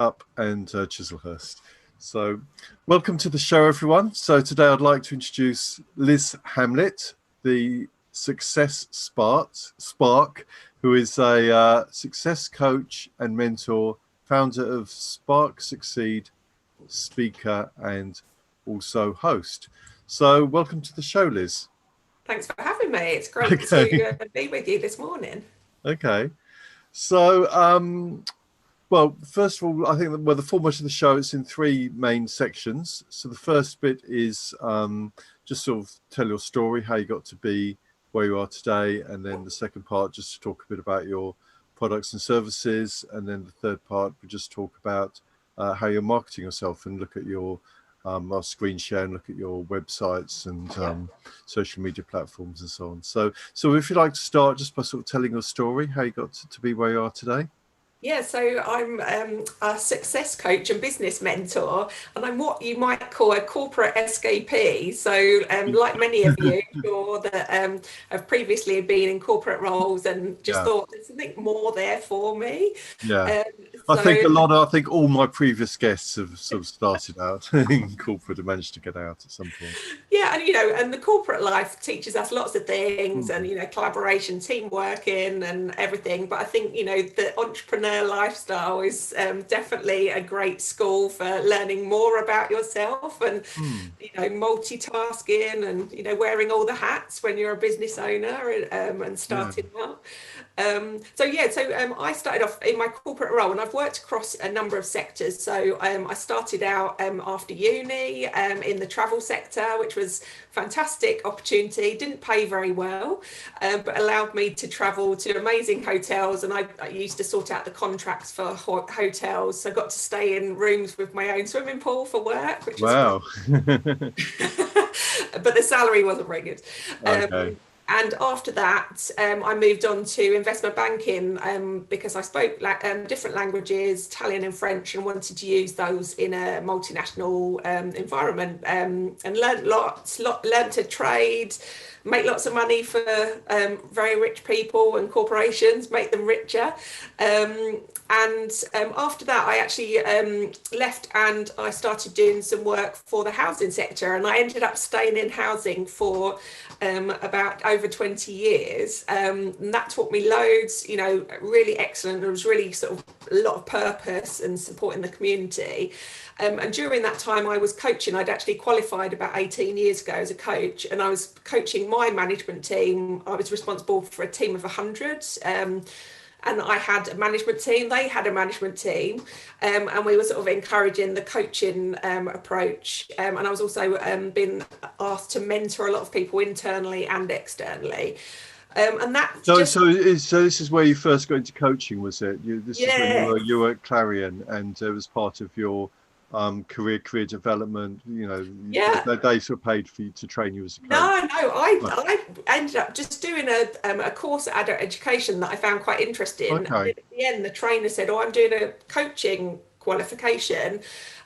up and Chislehurst. So welcome to the show, everyone. So today I'd like to introduce Liz Hamlet, the Success Spark, who is a success coach and mentor, founder of Spark Succeed, speaker, and also host. So welcome to the show, Liz. Thanks for having me. It's great to be with you this morning. Okay. So, well, first of all, I think the format of the show is in three main sections. So the first bit is just sort of tell your story, how you got to be where you are today. And then the second part, just to talk a bit about your products and services. And then the third part, we just talk about how you're marketing yourself and look at your our screen share and look at your websites and social media platforms and so on. So if you'd like to start just by sort of telling your story, how you got to be where you are today. Yeah, so I'm a success coach and business mentor, and I'm what you might call a corporate escapee. So like many of you, sure that have previously been in corporate roles and just thought there's something more there for me. Yeah. I think all my previous guests have sort of started out in corporate and managed to get out at some point. Yeah, and and the corporate life teaches us lots of things, and collaboration, team working, and everything. But I think the entrepreneur lifestyle is definitely a great school for learning more about yourself and multitasking and wearing all the hats when you're a business owner and starting out. So I started off in my corporate role, and I've worked across a number of sectors. So I started out after uni in the travel sector, which was fantastic opportunity. Didn't pay very well, but allowed me to travel to amazing hotels, and I used to sort out the contracts for hotels. So I got to stay in rooms with my own swimming pool for work, which was fun. But the salary wasn't very good. Okay. And after that, I moved on to investment banking because I spoke different languages, Italian and French, and wanted to use those in a multinational environment, and learned learned to trade, make lots of money for very rich people and corporations, make them richer. And after that, I actually left and I started doing some work for the housing sector, and I ended up staying in housing for about over 20 years. And that taught me loads, really excellent. There was really sort of a lot of purpose and supporting the community. And during that time I was coaching. I'd actually qualified about 18 years ago as a coach, and I was coaching my management team. I was responsible for a team of 100. And I had a management team, they had a management team, and we were sort of encouraging the coaching approach. And I was also been asked to mentor a lot of people internally and externally. And that so this is where you first got into coaching, was it? This is when you were at Clarion, and it was part of your career development. They sort of paid for you to train you as a coach. I ended up just doing a course at Adult Education that I found quite interesting. Okay. At the end, the trainer said, "Oh, I'm doing a coaching qualification,"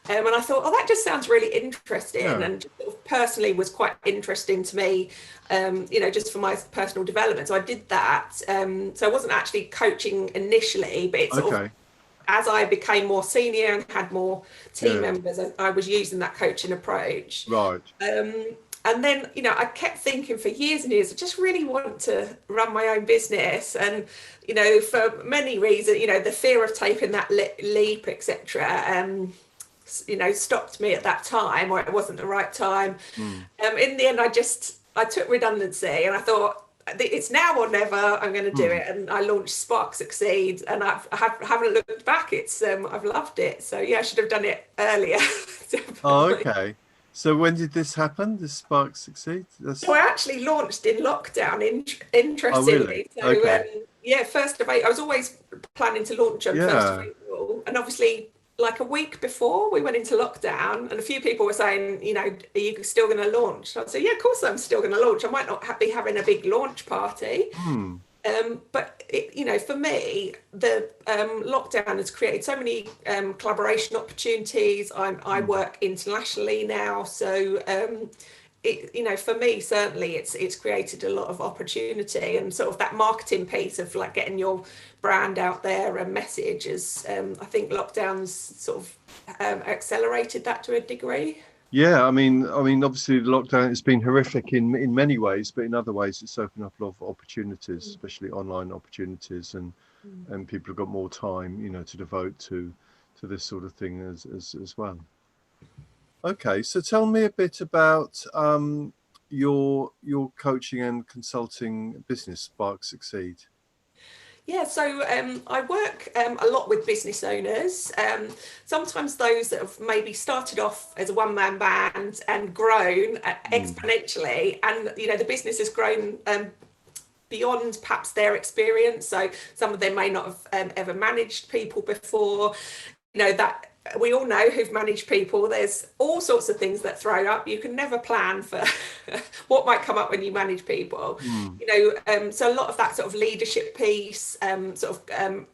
and I thought, "Oh, that just sounds really interesting," and just sort of personally was quite interesting to me. Just for my personal development. So I did that. So I wasn't actually coaching initially, but it's sort of, as I became more senior and had more team members, I was using that coaching approach. Right. And then, I kept thinking for years and years, I just really want to run my own business. And, for many reasons, the fear of taking that leap, etc., stopped me at that time, or it wasn't the right time. In the end, I took redundancy, and I thought, it's now or never. I'm going to do it, and I launched Spark Succeed, and I haven't looked back. I've loved it. So I should have done it earlier. Oh, okay. So when did this happen? This Spark Succeed? So I actually launched in lockdown. Interestingly, oh, really? So 1st of April. I was always planning to launch on 1st of April, and obviously, like a week before we went into lockdown, and a few people were saying, are you still going to launch? So I said, yeah, of course I'm still going to launch. I might not be having a big launch party. But for me, the lockdown has created so many collaboration opportunities. I work internationally now, so it, you know, for me certainly it's created a lot of opportunity, and sort of that marketing piece of like getting your brand out there and message is, I think lockdowns sort of accelerated that to a degree. Yeah, I mean, obviously the lockdown has been horrific in many ways, but in other ways it's opened up a lot of opportunities, especially online opportunities, and people have got more time, you know, to devote to this sort of thing as well. Okay, so tell me a bit about your coaching and consulting business, Spark Succeed. Yeah, so I work a lot with business owners, sometimes those that have maybe started off as a one-man band and grown exponentially, and you know the business has grown beyond perhaps their experience. So some of them may not have ever managed people before. You know, that we all know who've managed people, there's all sorts of things that throw up. You can never plan for what might come up when you manage people. You know, so a lot of that sort of leadership piece,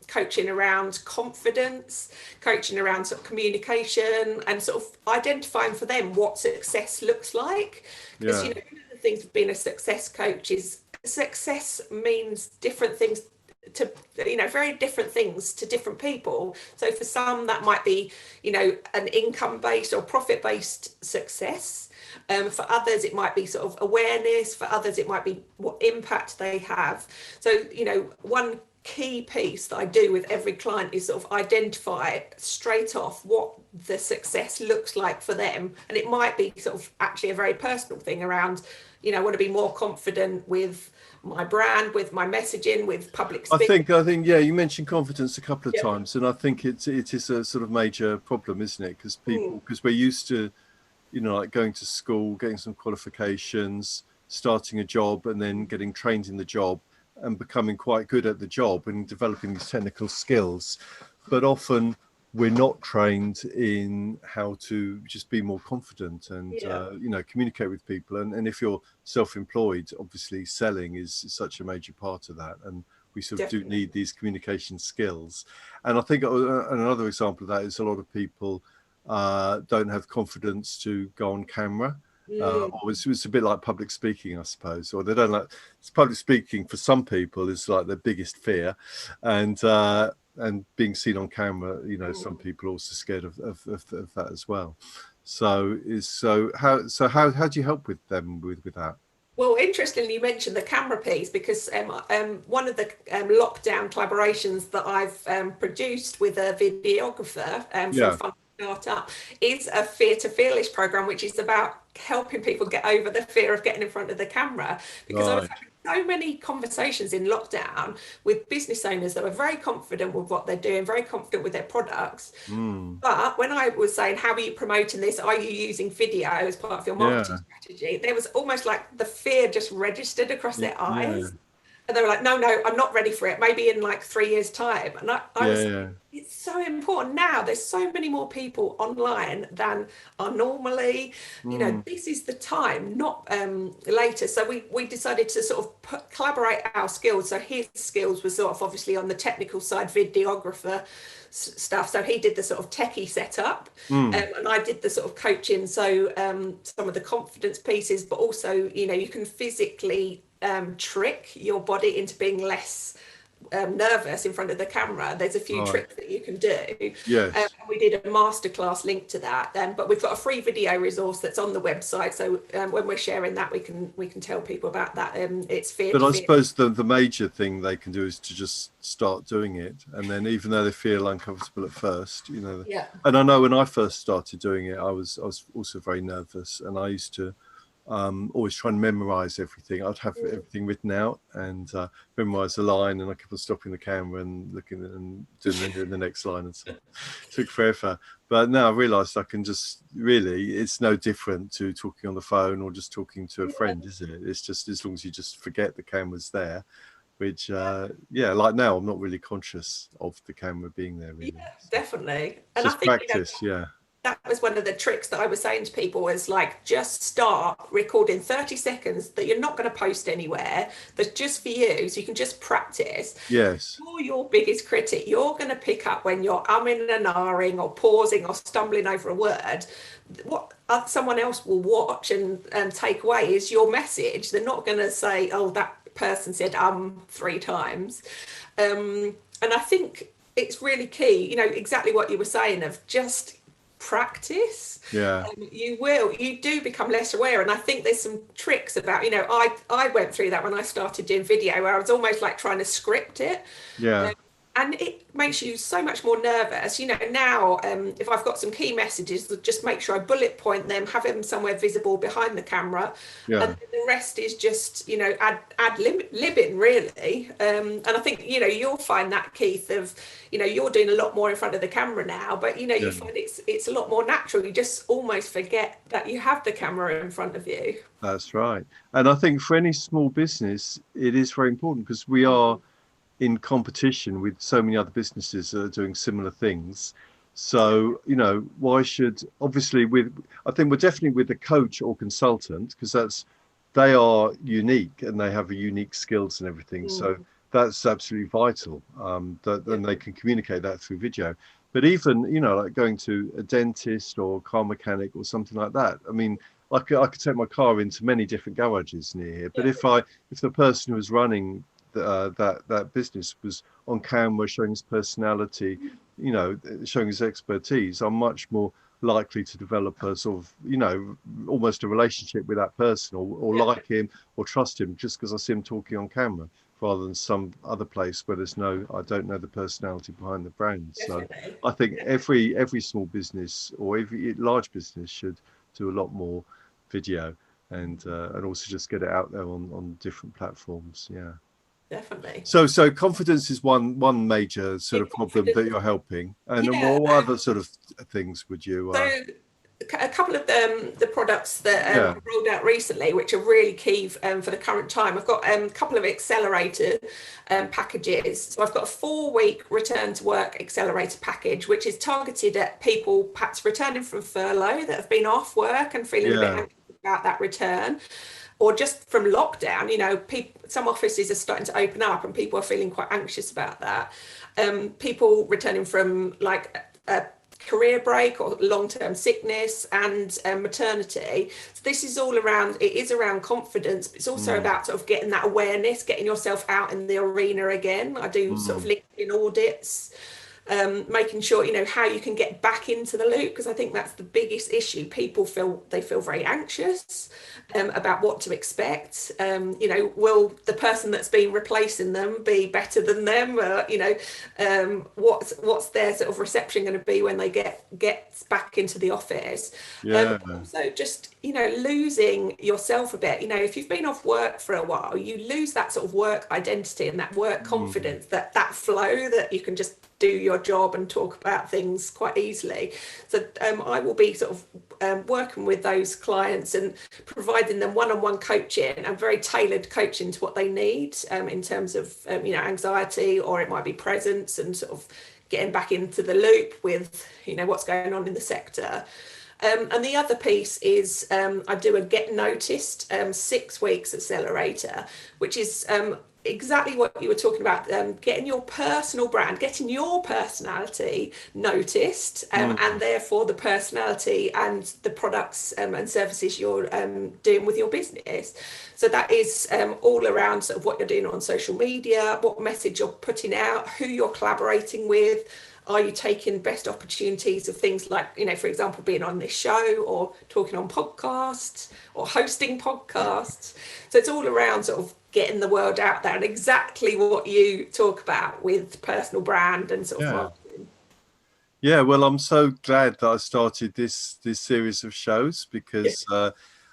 coaching around confidence, coaching around sort of communication, and sort of identifying for them what success looks like. Because you know, one of the things of being a success coach is success means different things to, you know, very different things to different people. So for some that might be, you know, an income based or profit based success. For others it might be sort of awareness. For others it might be what impact they have. So you know, one key piece that I do with every client is sort of identify straight off what the success looks like for them. And it might be sort of actually a very personal thing around, you know, I want to be more confident with my brand, with my messaging, with public speaking. I think, yeah, you mentioned confidence a couple of times, and I think it is a sort of major problem, isn't it? Because we're used to, you know, like going to school, getting some qualifications, starting a job, and then getting trained in the job and becoming quite good at the job and developing these technical skills. But often we're not trained in how to just be more confident and you know, communicate with people. And if you're self-employed, obviously selling is such a major part of that, and we sort of do need these communication skills. And I think another example of that is a lot of people don't have confidence to go on camera. Or it's a bit like public speaking, I suppose, or they don't like public speaking. For some people is like their biggest fear, and being seen on camera, you know, some people are also scared of that as well. So how do you help with them with that? Well, interestingly, you mentioned the camera piece, because one of the lockdown collaborations that I've produced with a videographer for a fun startup is a Fear to Fearless program, which is about helping people get over the fear of getting in front of the camera. Because I was having so many conversations in lockdown with business owners that were very confident with what they're doing, very confident with their products. But when I was saying, how are you promoting this? Are you using video as part of your marketing strategy? There was almost like the fear just registered across their eyes. And they were like, no, I'm not ready for it. Maybe in like 3 years' time. And I was, it's so important now. There's so many more people online than are normally. You know, this is the time, not later. So we decided to sort of collaborate our skills. So his skills were sort of obviously on the technical side, videographer stuff. So he did the sort of techie setup, and I did the sort of coaching. So some of the confidence pieces, but also, you know, you can physically trick your body into being less nervous in front of the camera. There's a few tricks that you can do. We did a masterclass linked to that, but we've got a free video resource that's on the website, so when we're sharing that, we can tell people about that. It's fear. But I suppose the major thing they can do is to just start doing it, and then even though they feel uncomfortable at first, you know. And I know when I first started doing it, I was also very nervous, and I used to always try and memorize everything. I'd have everything written out and memorize the line, and I kept on stopping the camera and looking and doing the next line, and so it took forever. But now I realized I can just really, it's no different to talking on the phone or just talking to a friend, is it? It's just as long as you just forget the camera's there, which like now I'm not really conscious of the camera being there really. Definitely. And just I think, practice. you know, that was one of the tricks that I was saying to people, was like, just start recording 30 seconds that you're not going to post anywhere, that's just for you, so you can just practice. Yes. You're your biggest critic. You're going to pick up when you're umming and ahhing or pausing or stumbling over a word. What someone else will watch and take away is your message. They're not going to say, oh, that person said 3 times. And I think it's really key, you know, exactly what you were saying, of just practice. Yeah. You do become less aware. And I think there's some tricks about, you know, I went through that when I started doing video, where I was almost like trying to script it. Yeah. And it makes you so much more nervous. You know, now if I've got some key messages, just make sure I bullet point them, have them somewhere visible behind the camera. Yeah. And the rest is just, you know, libbing really. And I think, you know, you'll find that, Keith, of, you know, you're doing a lot more in front of the camera now, but, you know, you find it's a lot more natural. You just almost forget that you have the camera in front of you. That's right. And I think for any small business, it is very important, because we are in competition with so many other businesses that are doing similar things. So, you know, why should, obviously I think we're definitely with the coach or consultant, because they are unique and they have a unique skills and everything. So that's absolutely vital, that then they can communicate that through video. But even, you know, like going to a dentist or car mechanic or something like that. I mean, I could take my car into many different garages near here, but if the person who was running that business was on camera, showing his personality, you know, showing his expertise, I'm much more likely to develop a sort of, you know, almost a relationship with that person, or like him or trust him, just because I see him talking on camera, rather than some other place where I don't know the personality behind the brand. Definitely. So I think every small business or every large business should do a lot more video, and also just get it out there on different platforms. Yeah. Definitely. So confidence is one major sort of problem that you're helping, and what other sort of things would you? So a couple of the products that rolled out recently, which are really key for the current time. I've got a couple of Accelerator packages. So I've got a 4-week return to work Accelerator package, which is targeted at people perhaps returning from furlough, that have been off work and feeling a bit anxious about that return, or just from lockdown. You know, some offices are starting to open up and people are feeling quite anxious about that. People returning from like a career break or long-term sickness and maternity. So this is all around, it is around confidence, but it's also about sort of getting that awareness, getting yourself out in the arena again. I do sort of LinkedIn audits, making sure, you know, how you can get back into the loop, because I think that's the biggest issue. People feel very anxious about what to expect. You know, will the person that's been replacing them be better than them? You know, what's their sort of reception going to be when they get back into the office? So just, you know, losing yourself a bit. You know, if you've been off work for a while, you lose that sort of work identity and that work confidence, that flow, that you can just do your job and talk about things quite easily. So I will be sort of working with those clients and providing them one-on-one coaching and very tailored coaching to what they need, in terms of you know, anxiety, or it might be presence, and sort of getting back into the loop with, you know, what's going on in the sector. And the other piece is I do a Get Noticed 6 weeks Accelerator, which is exactly what you were talking about, getting your personal brand, getting your personality noticed, and therefore the personality and the products and services you're doing with your business. So that is all around sort of what you're doing on social media, what message you're putting out, who you're collaborating with. Are you taking best opportunities of things like, you know, for example, being on this show, or talking on podcasts, or hosting podcasts? So it's all around sort of getting the word out there, and exactly what you talk about with personal brand and sort of marketing. Yeah, well, I'm so glad that I started this series of shows, because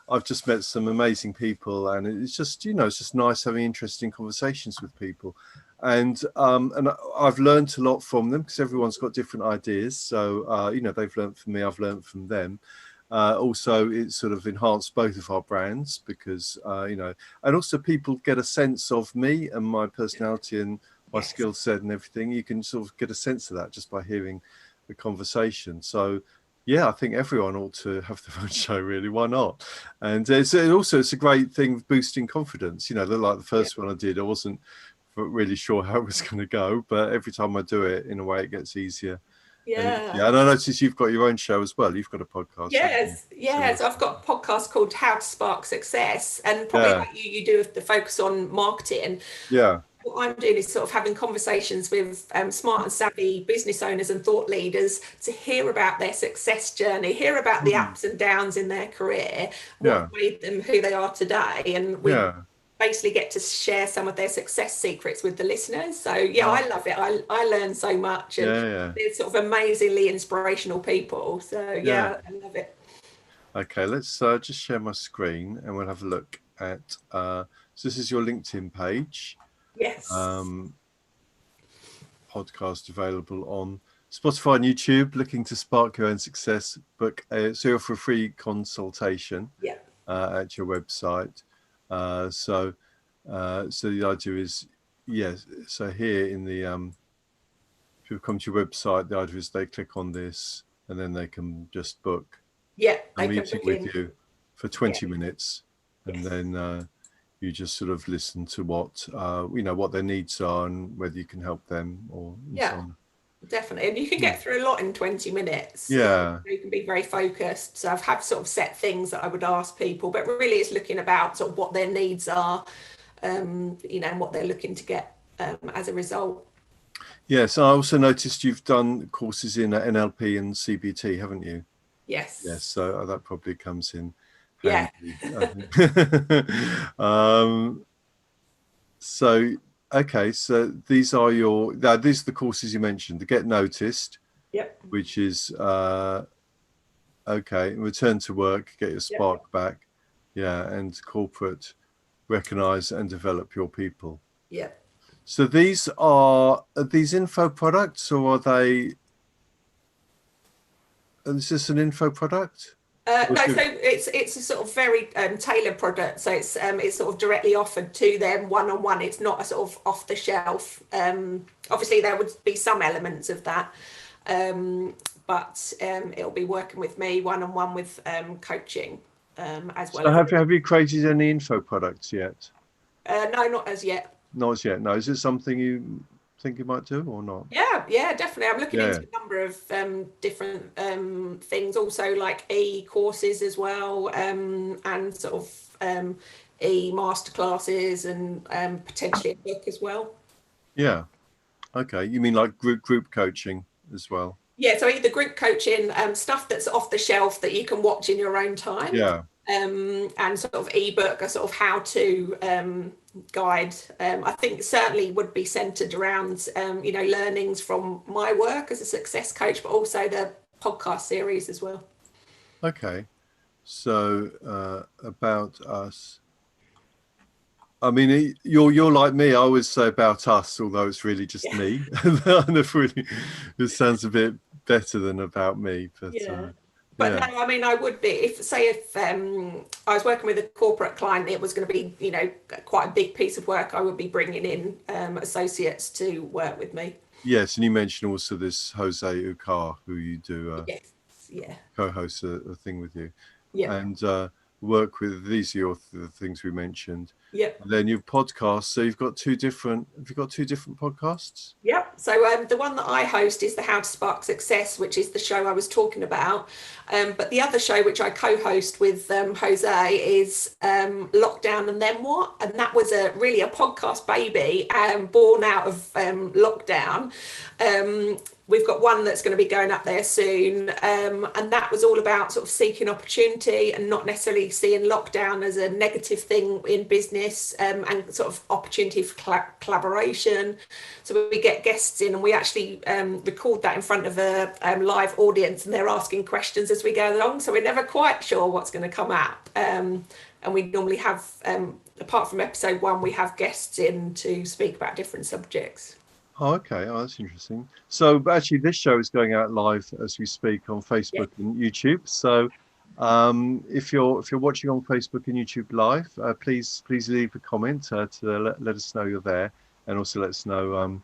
I've just met some amazing people, and it's just, you know, it's just nice having interesting conversations with people. And I've learned a lot from them, because everyone's got different ideas. So, you know, they've learned from me, I've learned from them. Also, it's sort of enhanced both of our brands, because, you know, and also people get a sense of me and my personality and my skill set and everything. You can sort of get a sense of that just by hearing the conversation. So Yeah, I think everyone ought to have their own show, really. Why not? And it's a great thing with boosting confidence. You know, like the first one I did, I wasn't really sure how it was going to go, but every time I do it, in a way, it gets easier. And I noticed you've got your own show as well. You've got a podcast. Yes. I've got a podcast called How to Spark Success, and probably like you do the focus on marketing. Yeah. What I'm doing is sort of having conversations with smart and savvy business owners and thought leaders to hear about their success journey, hear about the ups and downs in their career, what made them who they are today, and we basically get to share some of their success secrets with the listeners. So I love it. I learn so much, and they're sort of amazingly inspirational people. So I love it. Okay, let's just share my screen and we'll have a look at so this is your LinkedIn page. Yes. Podcast available on Spotify and YouTube. Looking to spark your own success, book so you offer a free consultation at your website. So the idea is, so here in the if you come to your website, the idea is they click on this and then they can just book a meeting with you for 20 minutes, and then you just sort of listen to what what their needs are and whether you can help them so on. Definitely, and you can get through a lot in 20 minutes. You can be very focused. So I've had sort of set things that I would ask people, but really it's looking about sort of what their needs are, and what they're looking to get as a result. Yes, I also noticed you've done courses in NLP and CBT, haven't you? Yes. So that probably comes in. So these are these are the courses you mentioned: the Get Noticed, which is return to work, get your spark back, and corporate, recognize and develop your people. So are these info products, or are they? Is this an info product? No, so it's a sort of very tailored product. So it's sort of directly offered to them one-on-one. It's not a sort of off the shelf. Obviously, there would be some elements of that, but it'll be working with me one-on-one with coaching as well. So have you created any info products yet? No, not as yet. Not as yet. No, is it something you think you might do or not? Yeah, definitely. I'm looking into a number of different things, also like e-courses as well, and sort of e-masterclasses, and potentially a book as well. Yeah. Okay. You mean like group coaching as well? Yeah, so either group coaching, stuff that's off the shelf that you can watch in your own time. Yeah. And sort of ebook, a sort of how-to guide. I think certainly would be centered around learnings from my work as a success coach, but also the podcast series as well. Okay, so about us. I mean, you're like me. I always say about us, although it's really just me. It sounds a bit better than about me, but. But no, I mean, I would be if I was working with a corporate client, it was going to be, quite a big piece of work. I would be bringing in associates to work with me. Yes, and you mentioned also this Jose Ukar, who you do co-host a thing with you, and work with. These are the things we mentioned. And then you've podcasts. So you've got two different. Have you got two different podcasts? So the one that I host is the How to Spark Success, which is the show I was talking about. But the other show, which I co-host with Jose, is Lockdown and Then What? And that was really a podcast baby, born out of lockdown. We've got one that's going to be going up there soon, and that was all about sort of seeking opportunity and not necessarily seeing lockdown as a negative thing in business, and sort of opportunity for collaboration. So we get guests in and we actually record that in front of a live audience, and they're asking questions as we go along. So we're never quite sure what's going to come out. And we normally have, apart from episode 1, we have guests in to speak about different subjects. Oh, okay. Oh, that's interesting. So actually, this show is going out live as we speak on Facebook and YouTube. So if you're watching on Facebook and YouTube live, please leave a comment to let us know you're there, and also let us know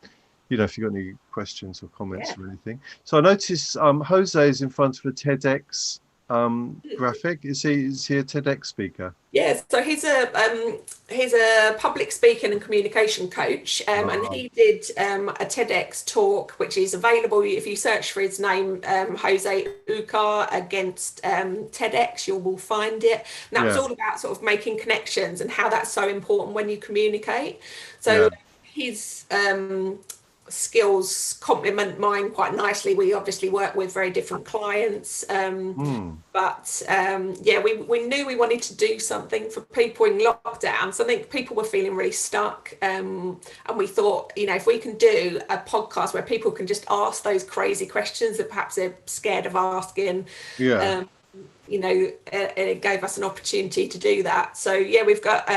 if you've got any questions or comments Yeah. or anything. So I noticed Jose is in front of a TEDx graphic. Is he a TEDx speaker? Yeah, so he's a public speaking and communication coach, and he did a TEDx talk, which is available if you search for his name, Jose Ucar against TEDx, you will find it. And that was all about sort of making connections and how that's so important when you communicate. So his skills complement mine quite nicely. We obviously work with very different clients, but we knew we wanted to do something for people in lockdown. So I think people were feeling really stuck, and we thought, if we can do a podcast where people can just ask those crazy questions that perhaps they're scared of asking, it gave us an opportunity to do that. So we've got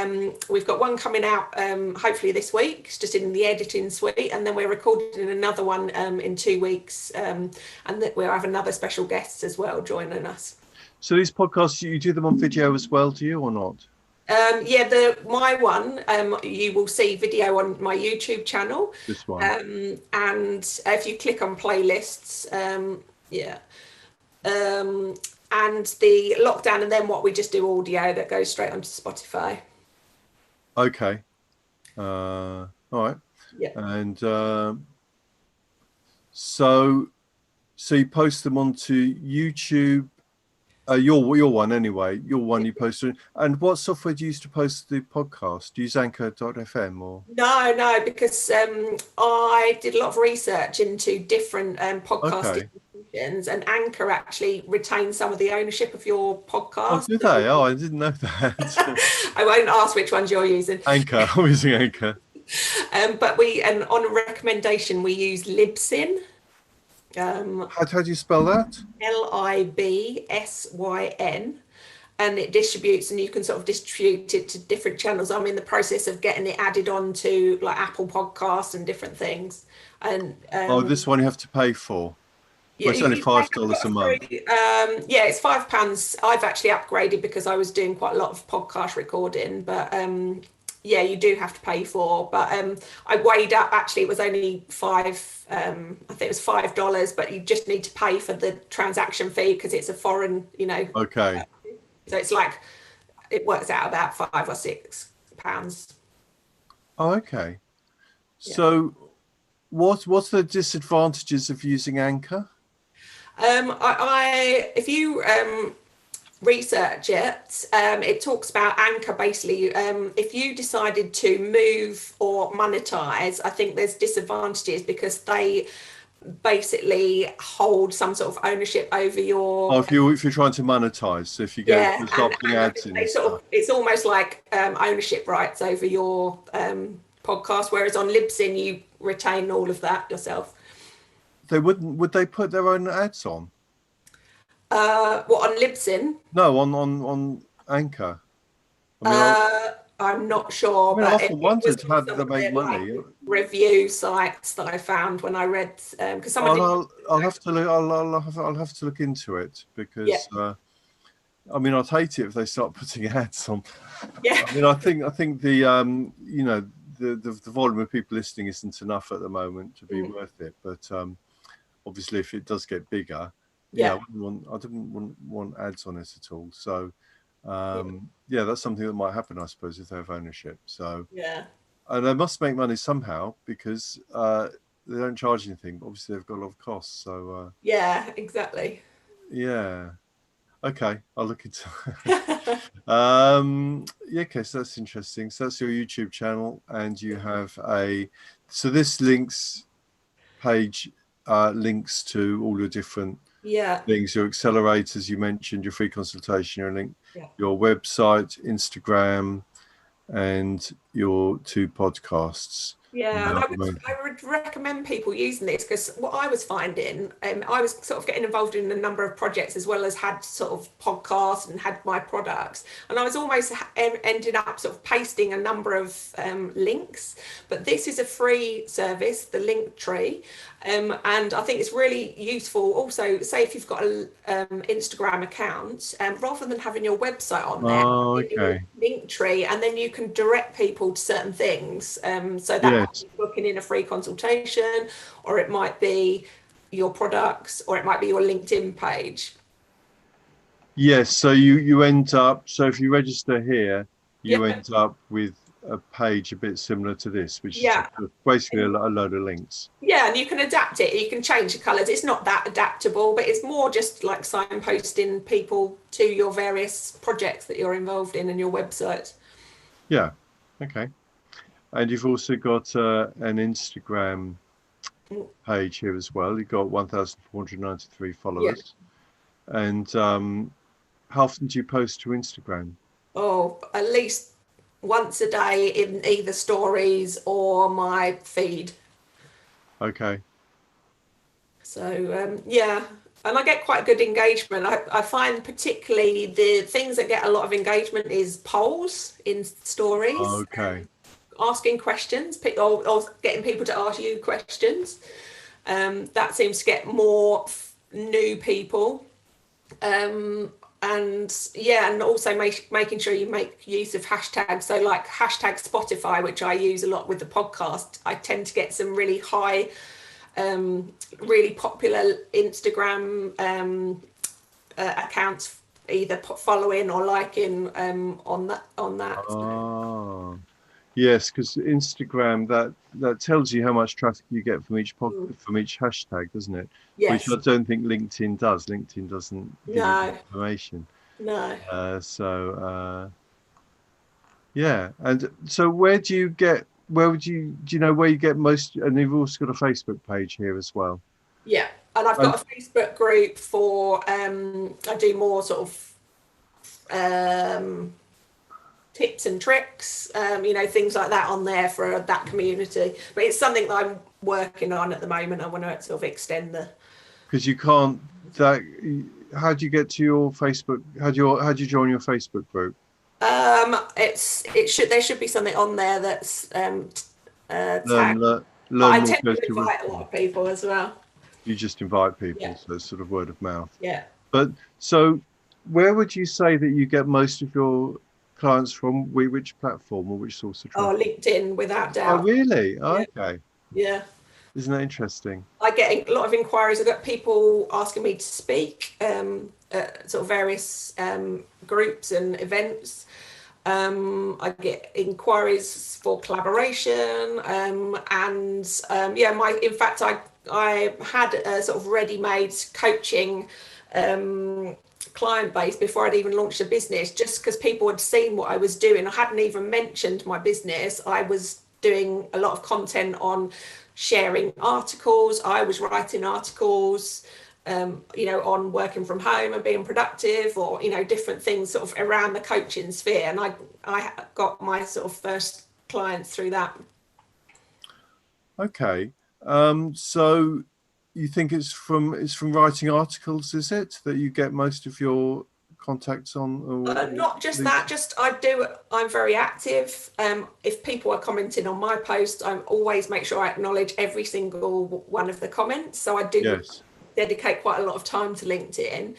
one coming out hopefully this week. It's just in the editing suite, and then we're recording another one in 2 weeks, and we'll have another special guest as well joining us. So these podcasts, you do them on video as well, do you, or not? My one, you will see video on my YouTube channel. This one. And if you click on playlists, and the lockdown, and then what we just do audio that goes straight onto Spotify. Okay. All right. Yeah. And so you post them onto YouTube. Your one anyway. Your one you post. And what software do you use to post the podcast? Do you use Anchor.fm or? No, because I did a lot of research into different podcasting institutions, and Anchor actually retains some of the ownership of your podcast. Oh, do they? Oh, I didn't know that. I won't ask which ones you're using. Anchor. I'm using Anchor. But on a recommendation, we use Libsyn. How do you spell that? Libsyn, and it distributes, and you can sort of distribute it to different channels. I'm in the process of getting it added on to like Apple Podcasts and different things. And this one you have to pay for. Well, it's only $5 a month. It's £5. I've actually upgraded because I was doing quite a lot of podcast recording, but you do have to pay for. But I weighed up, actually it was only I think it was $5, but you just need to pay for the transaction fee because it's a foreign, Okay. So it's like, it works out about £5 or £6. Oh, okay. Yeah. So what's the disadvantages of using Anchor? If you research it, it talks about Anchor basically. If you decided to move or monetize, I think there's disadvantages because they basically hold some sort of ownership over your. Oh, if you're trying to monetize, so if you start putting ads in, it's almost like ownership rights over your podcast, whereas on Libsyn you retain all of that yourself. Would they put their own ads on? What, on Libsyn? No, on Anchor. I'm not sure. I often wondered how they make money. Review sites that I found when I read, because someone. I'll have to look. I'll have to look into it because. I'd hate it if they start putting ads on. Yeah. I think the the volume of people listening isn't enough at the moment to be worth it. But obviously, if it does get bigger, I didn't want ads on it at all. So that's something that might happen, I suppose, if they have ownership. So and they must make money somehow because they don't charge anything. Obviously, they've got a lot of costs. So exactly. Yeah. Okay, I'll look into it. Okay, so that's interesting. So that's your YouTube channel, and you have so this page links to all your different things, your accelerators you mentioned, your free consultation, your link, your website, Instagram, and your 2 podcasts. Yeah, and I would recommend people using this because what I was finding, I was sort of getting involved in a number of projects as well as had sort of podcasts and had my products, and I was almost ending up sort of pasting a number of links. But this is a free service, the Linktree, and I think it's really useful. Also, say if you've got an Instagram account, rather than having your website on there, Linktree, and then you can direct people to certain things. So that might be booking in a free consultation, or it might be your products, or it might be your LinkedIn page. Yes, so you end up, so if you register here, you Yeah. end up with a page a bit similar to this, which is Yeah. basically a load of links. Yeah, and you can adapt it. You can change the colours. It's not that adaptable, but it's more just like signposting people to your various projects that you're involved in and your website. Yeah, okay. And you've also got an Instagram page here as well. You've got 1,493 Yeah. followers. And how often do you post to Instagram? Oh, at least once a day in either stories or my feed. Okay. So yeah, and I get quite good engagement. I find particularly the things that get a lot of engagement is polls in stories, Okay. asking questions, or getting people to ask you questions. That seems to get more new people. And yeah, and also making sure you make use of hashtags. So like hashtag Spotify, which I use a lot with the podcast, I tend to get some really high, really popular Instagram accounts either following or liking on that. Oh, yes, because Instagram that tells you how much traffic you get from each from each hashtag, doesn't it? Which Yes. I don't think LinkedIn does. LinkedIn doesn't give you the No. information. No. Yeah. And so where do you get? Do you know where you get most? And you've also got a Facebook page here as well. Yeah. And I've got a Facebook group for I do more sort of tips and tricks, things like that on there for that community. But it's something that I'm working on at the moment. I want to sort of extend the. Because you can't. How do you get to your Facebook? How do you join your Facebook group? There should be something on there that's tagged. But Learn I more tend goes to to invite a lot of people as well. You just invite people, Yeah. so it's sort of word of mouth. Yeah. But so where would you say that you get most of your clients from? Which platform or which source of Oh, traffic? Linkedin, without Oh, doubt. really? Yeah. Okay. Yeah. Isn't that interesting? I get a lot of inquiries. I've got people asking me to speak at sort of various groups and events. I get inquiries for collaboration, in fact, I had a sort of ready-made coaching client base before I'd even launched a business, just because people had seen what I was doing. I hadn't even mentioned my business. I was doing a lot of content on sharing articles. I was writing articles, on working from home and being productive, or different things sort of around the coaching sphere. And I got my sort of first clients through that. Okay. So you think it's from writing articles, is it, that you get most of your contacts on? Or Not just that, I'm very active. If people are commenting on my post, I always make sure I acknowledge every single one of the comments. So I do Yes. dedicate quite a lot of time to LinkedIn.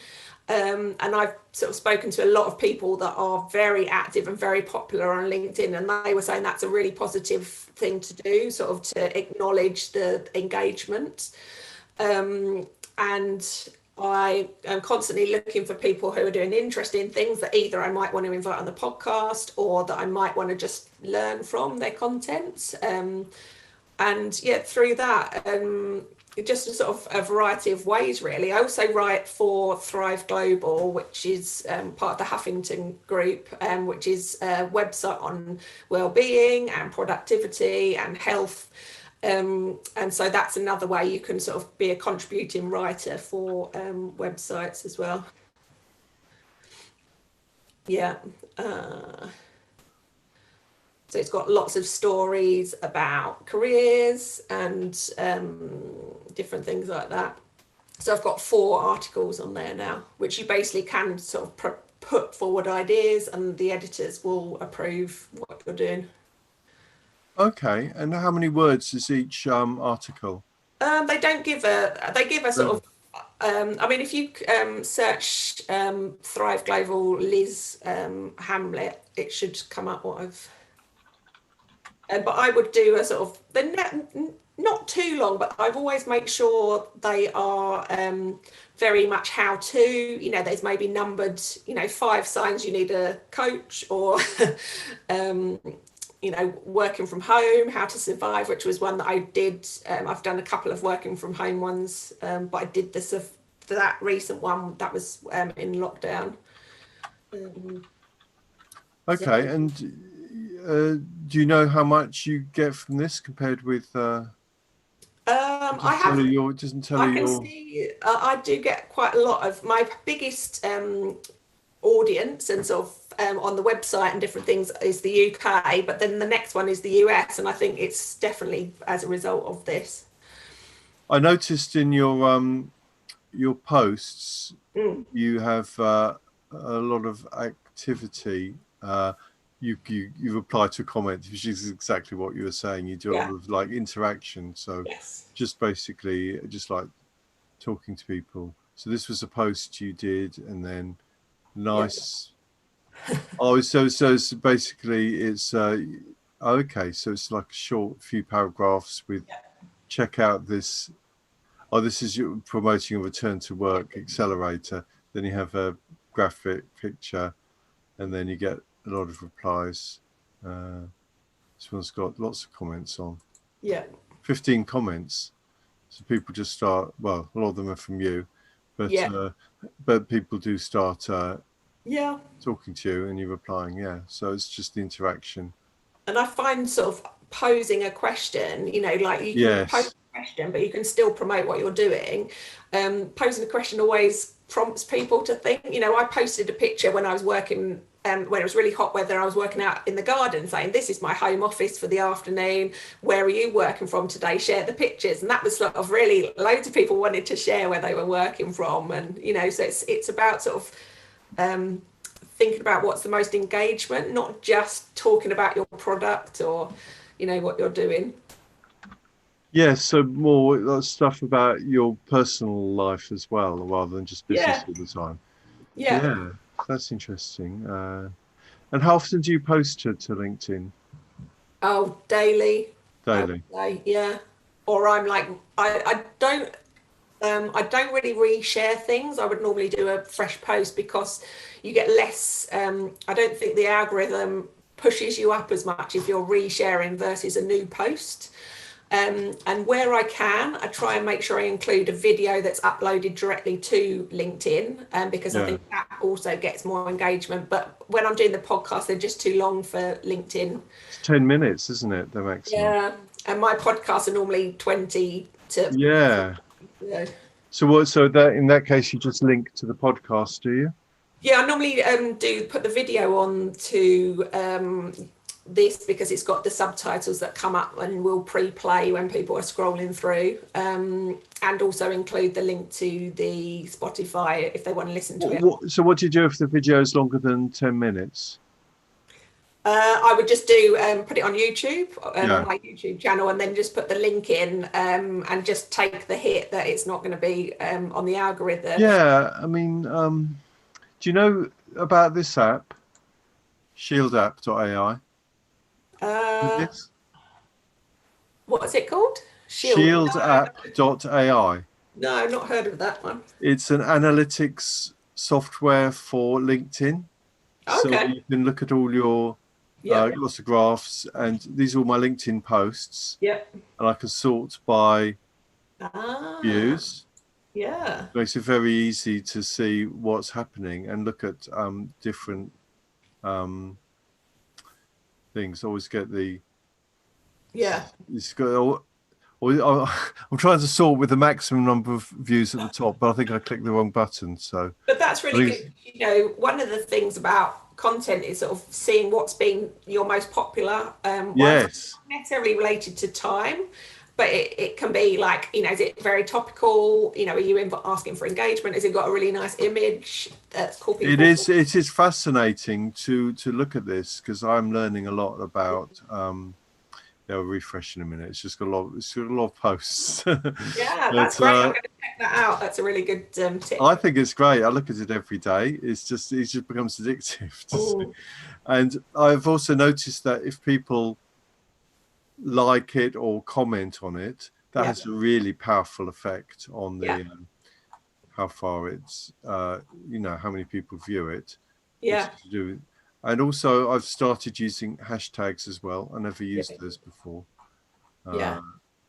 And I've sort of spoken to a lot of people that are very active and very popular on LinkedIn, and they were saying that's a really positive thing to do, sort of to acknowledge the engagement. And I am constantly looking for people who are doing interesting things that either I might want to invite on the podcast or that I might want to just learn from their content. And yeah, through that, just a sort of a variety of ways, really. I also write for Thrive Global, which is part of the Huffington Group, which is a website on well-being and productivity and health. And so that's another way you can sort of be a contributing writer for websites as well. Yeah. So it's got lots of stories about careers and different things like that. So I've got 4 articles on there now, which you basically can sort of put forward ideas and the editors will approve what you're doing. Okay. And how many words is each article? They give a sort of, if you search Thrive Global Liz Hamlet, it should come up what I've. But I would do a sort of not too long, but I've always made sure they are very much how to. You know, there's maybe numbered, 5 signs you need a coach, or working from home, how to survive, which was one that I did. I've done a couple of working from home ones, but I did this that recent one that was in lockdown. Okay, and do you know how much you get from this compared with? I have. I can your. see. I do get quite a lot of my biggest audience and sort of on the website and different things is the UK, but then the next one is the US, and I think it's definitely as a result of this. I noticed in your posts you have a lot of activity. You reply to comments, which is exactly what you were saying. You do a lot of like interaction, so just basically just like talking to people. So this was a post you did, and then nice. Oh, so it's basically it's okay. So it's like a short few paragraphs with check out this. Oh, this is you promoting a return to work accelerator. Then you have a graphic picture, and then you get a lot of replies. This one's got lots of comments on. 15 comments. So people just start. Well, a lot of them are from you, but people do start. Talking to you and you're replying. So it's just the interaction. And I find sort of posing a question. Like you can pose a question, but you can still promote what you're doing. Posing a question always prompts people to think. I posted a picture when I was working. When it was really hot weather, I was working out in the garden saying, this is my home office for the afternoon. Where are you working from today? Share the pictures. And that was sort of really, loads of people wanted to share where they were working from. And, so it's about sort of thinking about what's the most engagement, not just talking about your product or, what you're doing. So more stuff about your personal life as well, rather than just business all the time. That's interesting. And how often do you post to LinkedIn? Oh, daily. Daily. Or I'm like, I don't really reshare things. I would normally do a fresh post because you get less. I don't think the algorithm pushes you up as much if you're resharing versus a new post. And where I can, I try and make sure I include a video that's uploaded directly to LinkedIn, because I think that also gets more engagement. But when I'm doing the podcast, they're just too long for LinkedIn. It's 10 minutes, isn't it? The maximum. And my podcasts are normally 20 to. So that in that case, you just link to the podcast, do you? I normally do put the video on to this because it's got the subtitles that come up and will pre-play when people are scrolling through, and also include the link to the Spotify if they want to listen to it. So what do you do if the video is longer than 10 minutes? I would just put it on YouTube, on my YouTube channel, and then just put the link in, and just take the hit that it's not going to be on the algorithm. I mean, do you know about this app, shieldapp.ai? What's it called? Shieldapp.ai. No, I've not heard of that one. It's an analytics software for LinkedIn. Okay. So you can look at all your lots of graphs, and these are all my LinkedIn posts. And I can sort by views. It makes it very easy to see what's happening and look at different things. Always get the it's got. I'm trying to sort with the maximum number of views at the top, but I think I clicked the wrong button. So, but that's really good. One of the things about content is sort of seeing what's been your most popular. Not necessarily related to time, but it can be like, is it very topical? Are you asking for engagement? Has it got a really nice image that's cool people? It is fascinating to look at this because I'm learning a lot about. They'll refresh in a minute. It's just got a lot of posts. That's great. I'm going to check that out. That's a really good tip. I think it's great. I look at it every day. It just becomes addictive to see. And I've also noticed that if people like it or comment on it, that Yeah. has a really powerful effect on the Yeah. how far it's you know, how many people view it. Yeah. To do. And also I've started using hashtags as well. I never Yeah. used those before. Yeah.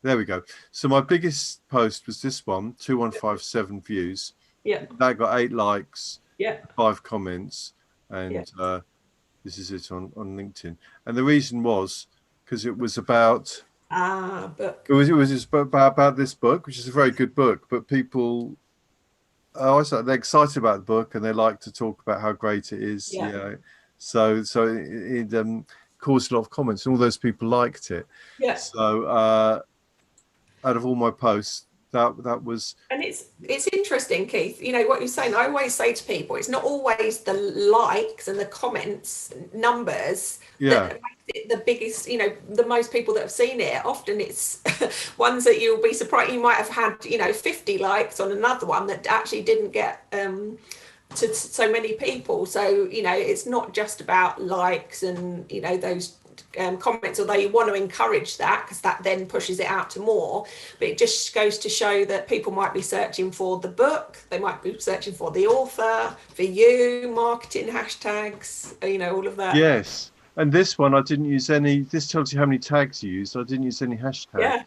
There we go. So my biggest post was this one, 2157 views. Yeah. That got 8 likes, Yeah. 5 comments, Yeah. and this is it on LinkedIn. And the reason was because it was about Book. it was just about this book, which is a very good book, but people they're excited about the book and they like to talk about how great it is. Yeah. You know, so it caused a lot of comments, and all those people liked it. Yeah. So out of all my posts, that was. And it's interesting, Keith, you know what you're saying. I always say to people, it's not always the likes and the comments numbers that makes it the biggest, you know, the most people that have seen it. Often it's ones that you'll be surprised. You might have had, you know, 50 likes on another one that actually didn't get to so many people. So, you know, it's not just about likes and, you know, those comments, although you want to encourage that because that then pushes it out to more. But it just goes to show that people might be searching for the book, they might be searching for the author, for you, marketing hashtags, you know, all of that. Yes. And this one, I didn't use any. This tells you how many tags you used. I didn't use any hashtags. Yeah.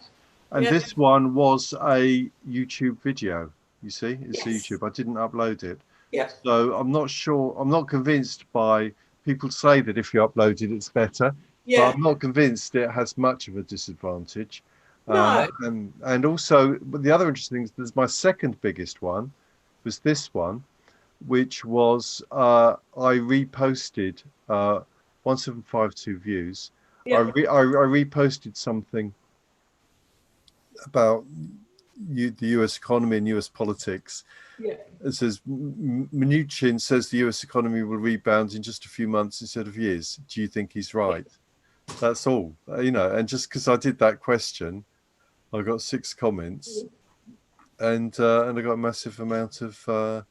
And this one was a YouTube video. You see, it's Yes. YouTube. I didn't upload it. Yeah. So I'm not sure. I'm not convinced by people say that if you upload it, it's better. Yeah. But I'm not convinced it has much of a disadvantage. No. And also, but the other interesting thing is there's my second biggest one was this one, which was I reposted 1752 views. Yeah. I reposted something about the US economy and US politics. Yeah. It says Mnuchin says the US economy will rebound in just a few months instead of years. Do you think he's right? That's all, you know. And just because I did that question, I got 6 comments, and I got a massive amount of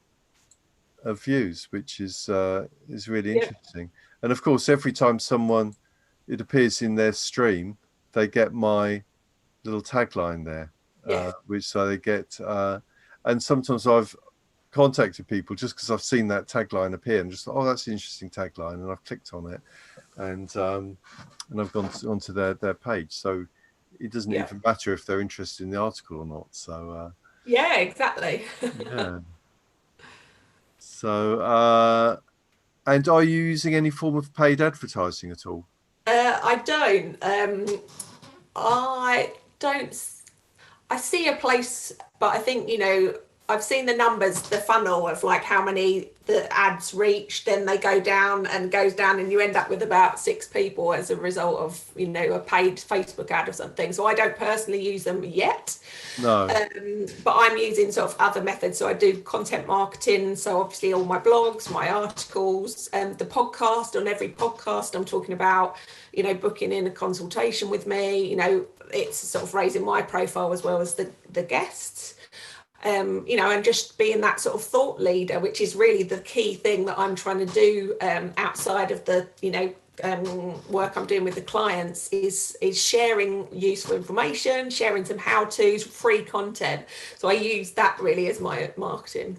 views, which is really interesting. And of course, every time it appears in their stream, they get my little tagline there, which so they get. And sometimes I've contacted people just because I've seen that tagline appear and just thought, oh, that's an interesting tagline, and I've clicked on it, and I've gone onto their page. So it doesn't even matter if they're interested in the article or not. So yeah, exactly. yeah. So and are you using any form of paid advertising at all? I don't. I see a place, but I think, you know, I've seen the numbers, the funnel of like how many the ads reach, then they go down and goes down, and you end up with about 6 people as a result of, you know, a paid Facebook ad or something. So I don't personally use them yet. No. But I'm using sort of other methods. So I do content marketing. So obviously all my blogs, my articles, the podcast. On every podcast, I'm talking about, you know, booking in a consultation with me. You know, it's sort of raising my profile as well as the guests. You know, and just being that sort of thought leader, which is really the key thing that I'm trying to do outside of the, you know, work I'm doing with the clients is sharing useful information, sharing some how-tos, free content. So I use that really as my marketing.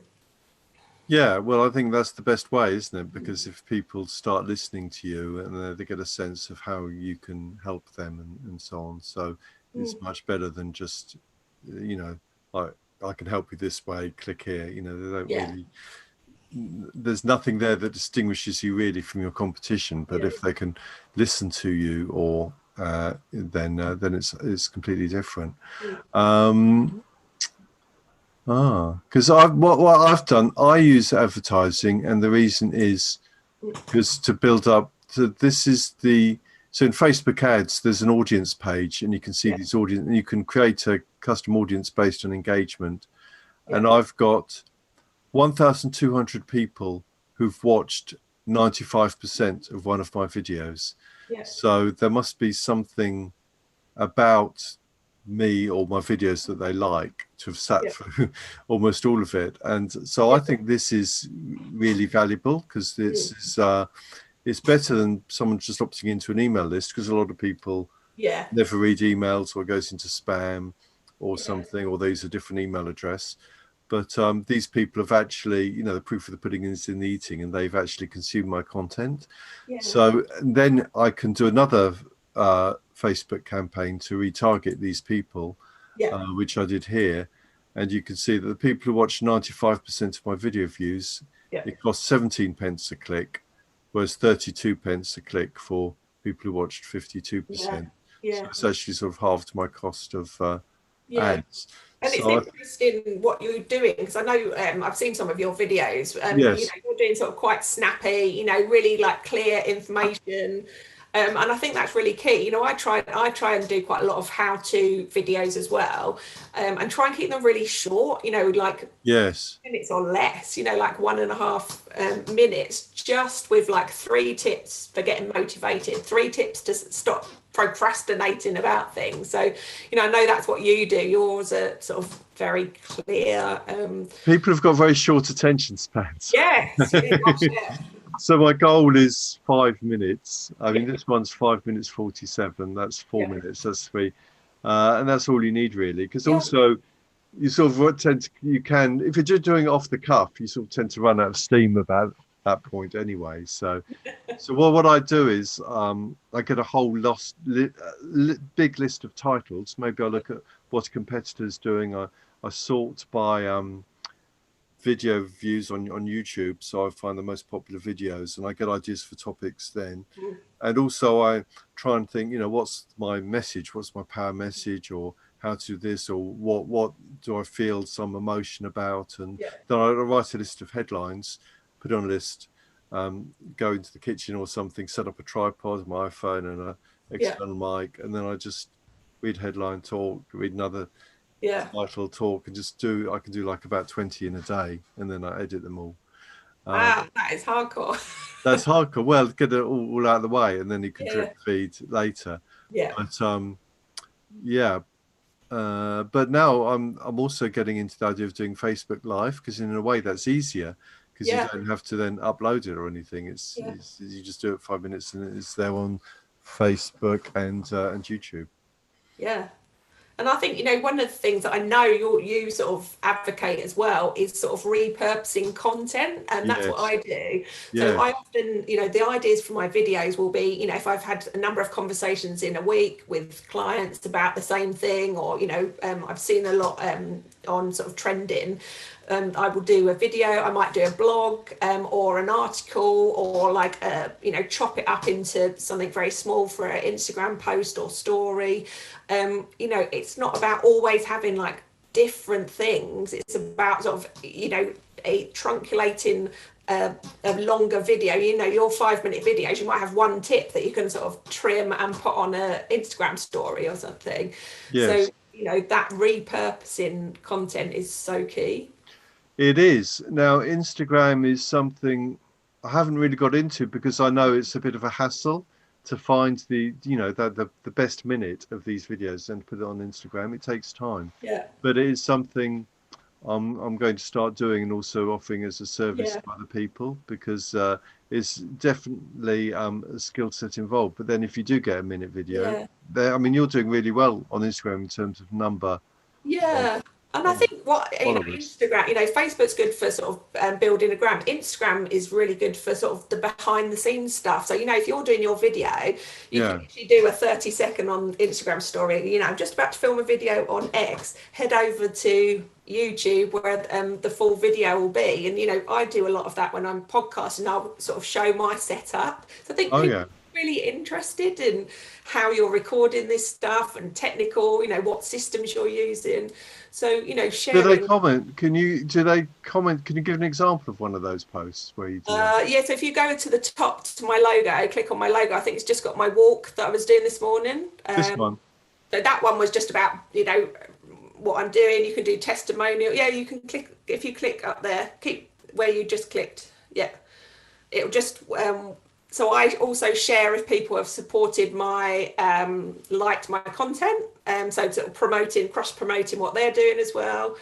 Yeah, well, I think that's the best way, isn't it? Because if people start listening to you and they get a sense of how you can help them and so on, so it's much better than just, you know, like, I can help you this way, click here. You know, they don't really, there's nothing there that distinguishes you really from your competition. But if they can listen to you, or then it's completely different. Because what I've done, I use advertising, and the reason is because to build up. So this is so in Facebook ads, there's an audience page, and you can see these audience, and you can create a custom audience based on engagement. And I've got 1,200 people who've watched 95% of one of my videos. So there must be something about me or my videos that they like to have sat through almost all of it. And so I think this is really valuable, because it's better than someone just opting into an email list, because a lot of people Yeah. never read emails, or it goes into spam or something, or they use a different email address. But these people have actually, the proof of the pudding is in the eating, and they've actually consumed my content. Yeah. So then I can do another Facebook campaign to retarget these people, Yeah. which I did here. And you can see that the people who watch 95% of my video views, Yeah. it costs 17 pence a click, whereas 32 pence a click for people who watched 52%. Yeah. So Yeah. it's actually sort of halved my cost of Yeah. ads. And it's So interesting what you're doing, because I know I've seen some of your videos, and yes, you're doing sort of quite snappy, really like clear information, and I think that's really key. I try and do quite a lot of how-to videos as well, and try and keep them really short. Like yes, minutes or less. Like 1.5 minutes, just with like 3 tips for getting motivated, 3 tips to stop procrastinating about things. So I know that's what you do. Yours are sort of very clear. people have got very short attention spans. Yes, gosh, yeah. So my goal is 5 minutes. I mean, Yeah. this one's 5 minutes 47. That's 4 Yeah. minutes. That's 3, and that's all you need really. Because Yeah. also, you sort of tend to, you can, if you're just doing it off the cuff, you sort of tend to run out of steam about that point anyway. So what I do is I get a whole big list of titles. Maybe I look at what a competitor's doing. I sort by video views on YouTube, so I find the most popular videos, and I get ideas for topics then. And also I try and think, what's my message, what's my power message, or how to do this, or what do I feel some emotion about, and then I write a list of headlines, put it on a list, go into the kitchen or something, set up a tripod, my iPhone, and an external mic, and then I just read headline, talk, read another title, talk, and I can do like about 20 in a day, and then I edit them all. Wow, that is hardcore. That's hardcore. Well, get it all out of the way, and then you can drip feed later. Yeah. But yeah. But now I'm also getting into the idea of doing Facebook Live, because in a way that's easier, because you don't have to then upload it or anything. It's you just do it 5 minutes and it's there on Facebook and YouTube. Yeah. And I think, one of the things that I know you sort of advocate as well is sort of repurposing content. And that's what I do. So I often, the ideas for my videos will be, if I've had a number of conversations in a week with clients about the same thing, or, I've seen a lot on sort of trending, I will do a video, I might do a blog or an article, or like, chop it up into something very small for an Instagram post or story. It's not about always having like different things. It's about sort of, a trunculating a longer video. Your 5-minute videos, you might have one tip that you can sort of trim and put on an Instagram story or something. So, that repurposing content is so key. It is. Now, Instagram is something I haven't really got into, because I know it's a bit of a hassle to find the best minute of these videos and put it on Instagram. It takes time. Yeah. But it is something I'm going to start doing, and also offering as a service to other people, because it's definitely a skill set involved. But then if you do get a minute video, I mean, you're doing really well on Instagram in terms of number. Yeah. And I think Instagram, Facebook's good for sort of building a brand. Instagram is really good for sort of the behind the scenes stuff. So, if you're doing your video, you can actually do a 30-second on Instagram story. I'm just about to film a video on X, head over to YouTube where the full video will be. And, I do a lot of that when I'm podcasting. I'll sort of show my setup. So I think people are really interested in how you're recording this stuff, and technical, what systems you're using. So, sharing. Do they comment? Can you give an example of one of those posts where you do that? So if you go to the top to my logo, click on my logo, I think it's just got my walk that I was doing this morning. This one. So that one was just about, what I'm doing. You can do testimonial. Yeah, you can click, if you click up there, keep where you just clicked. Yeah. It'll just, so I also share if people have supported my, liked my content. So sort of cross promoting what they're doing as well.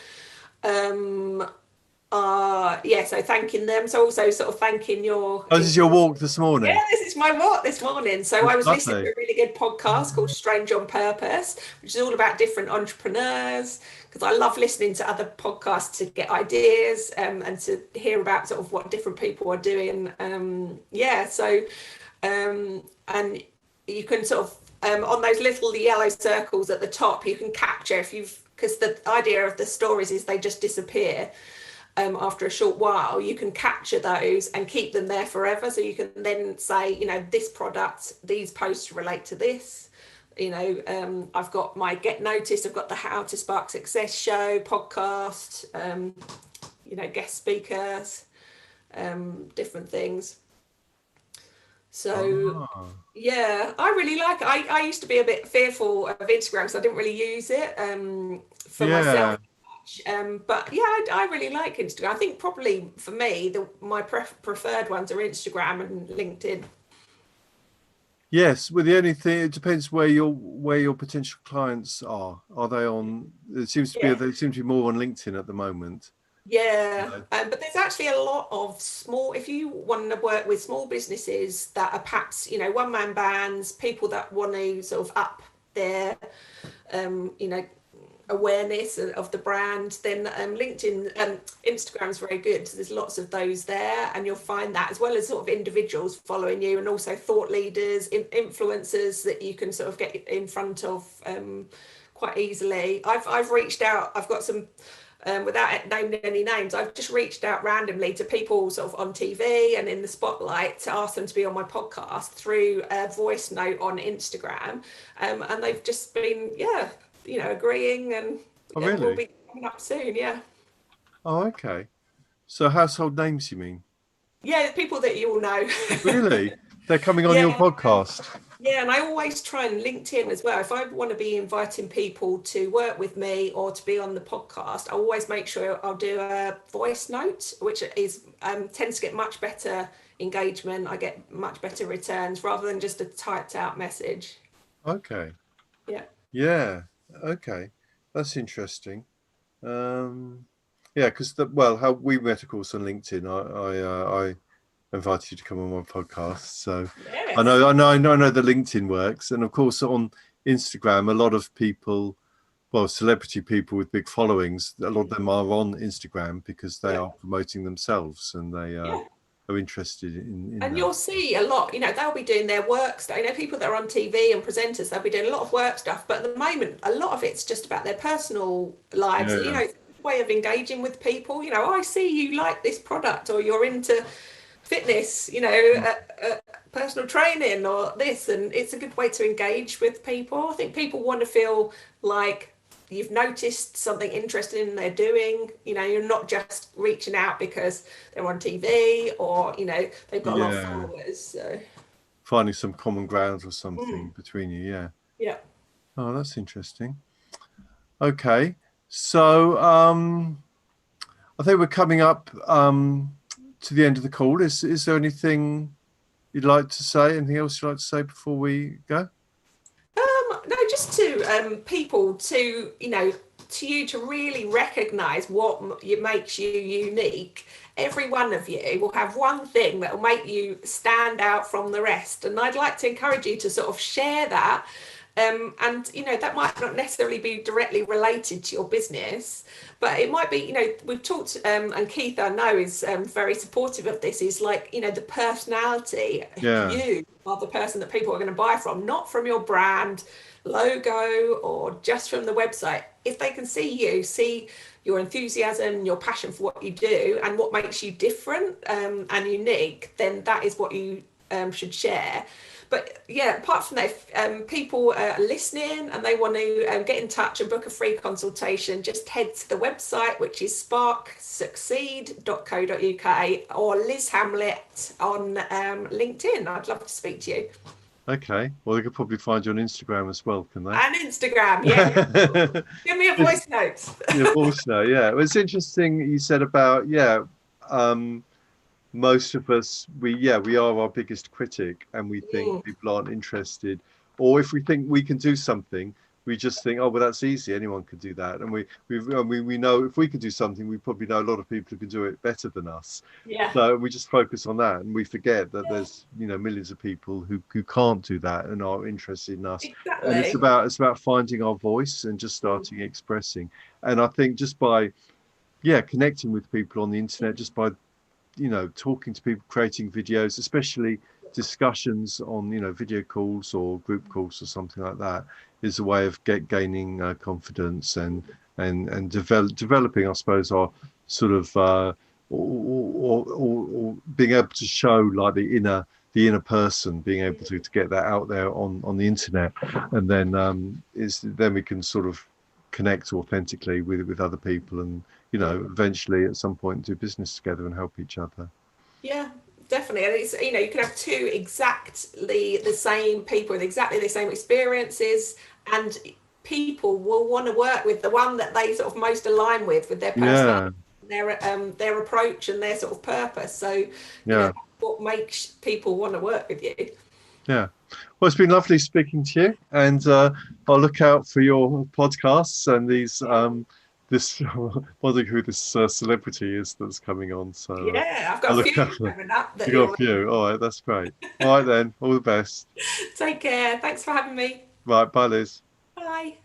Yeah, so thanking them. So also sort of thanking your. Oh, this is your walk this Yeah, morning. this is my walk this morning. So I was listening to Lovely. a really good podcast called Strange on Purpose, which is all about different entrepreneurs. Because I love listening to other podcasts to get ideas, and to hear about sort of what different people are doing. Yeah, so and you can sort of on those little yellow circles at the top, you can capture if you've, because the idea of the stories is they just disappear. After a short while, you can capture those and keep them there forever. So you can then say, you know, this product, these posts relate to this. You know, I've got my Get Noticed, I've got the How to Spark Success show podcast, you know, guest speakers, different things. So Ah, yeah, I really like it. I used to be a bit fearful of Instagram, so I didn't really use it for myself. yeah. But yeah, I really like Instagram. I think probably for me, my preferred ones are Instagram and LinkedIn. Yes, well, the only thing, it depends where your potential clients are. Are they on? It seems to be Yeah, they seem to be more on LinkedIn at the moment. yeah. Uh, But there's actually a lot of small, if you want to work with small businesses that are perhaps, you know, one man bands, people that want to sort of up their, you know, awareness of the brand, then LinkedIn, Instagram's very good. So there's lots of those there, and you'll find that, as well as sort of individuals following you, and also thought leaders, influencers that you can sort of get in front of quite easily. I've reached out. I've got some. Without naming any names, I've just reached out randomly to people sort of on TV and in the spotlight to ask them to be on my podcast through a voice note on Instagram, and they've just been, yeah, you know, agreeing, and oh, we'll really? be coming up soon. Yeah, Oh, okay. So household names, you mean? yeah, people that you all know. Really? They're coming on your Yeah, podcast. yeah, and I always try and LinkedIn as well. If I want to be inviting people to work with me or to be on the podcast, I always make sure I'll do a voice note, which is tends to get much better engagement. I get much better returns rather than just a typed out message. Okay. Yeah. Yeah. Okay. That's interesting. Um, yeah, because well, how we met, of course, on LinkedIn. I invited you to come on my podcast, so Yes. I know the LinkedIn works, and of course on Instagram, a lot of people, well, celebrity people with big followings, a lot of them are on Instagram because they Yeah. are promoting themselves and they Yeah. are interested in And that. you'll see a lot, you know, they'll be doing their work stuff. You know, people that are on TV and presenters, they'll be doing a lot of work stuff. But at the moment, a lot of it's just about their personal lives. You Yeah, know, it's a way of engaging with people. You know, I see you like this product, or you're into fitness, you know, personal training or this. And it's a good way to engage with people. I think people want to feel like you've noticed something interesting they're doing. You know, you're not just reaching out because they're on TV, or, you know, they've got a lot of yeah. followers. So Finding some common ground or something mm, between you. Yeah. yeah. Oh, that's interesting. Okay. So I think we're coming up to the end of the call. Is there anything you'd like to say? Anything else you'd like to say before we go? No, just to people to, you know, to you to really recognize what makes you unique. Every one of you will have one thing that will make you stand out from the rest, and I'd like to encourage you to sort of share that. And you know, that might not necessarily be directly related to your business, but it might be, you know, we've talked, and Keith, I know, is very supportive of this, is like, you know, the personality. Yeah. You are the person that people are going to buy from, not from your brand logo or just from the website. If they can see you, see your enthusiasm, your passion for what you do, and what makes you different and unique, then that is what you should share. But yeah, apart from that, if people are listening and they want to get in touch and book a free consultation, just head to the website, which is sparksucceed.co.uk, or Liz Hamlet on LinkedIn. I'd love to speak to you. Okay. Well, they could probably find you on Instagram as well, can they? And Instagram, yeah. Give me a voice note. Yeah, also, yeah. It was interesting you said about, yeah, most of us, we are our biggest critic, and we think Mm, people aren't interested, or if we think we can do something, we just think, oh, well, that's easy. Anyone could do that. And we know if we could do something, we probably know a lot of people who can do it better than us. Yeah. So we just focus on that, and we forget that there's, you know, millions of people who can't do that and are interested in us. And Exactly. it's about finding our voice and just starting expressing. And I think just by, yeah, connecting with people on the internet, just by, you know, talking to people, creating videos, especially discussions on, you know, video calls or group calls or something like that, is a way of gaining confidence and developing, I suppose, our sort of or being able to show like the inner person, being able to get that out there on the internet, and then then we can sort of connect authentically with other people, and, you know, eventually at some point do business together and help each other. Yeah, definitely. And it's, you know, you can have two exactly the same people with exactly the same experiences, and people will want to work with the one that they sort of most align with their personality, their approach and their sort of purpose. So, you know, what makes people want to work with you. Yeah. Well, it's been lovely speaking to you, and I'll look out for your podcasts and these this wondering who this celebrity is that's coming on. So Yeah, I've I'll got a look few out for coming up that you. Got a few. All right, that's great. All right then, all the best. Take care. Thanks for having me. Right, bye, Liz. Bye.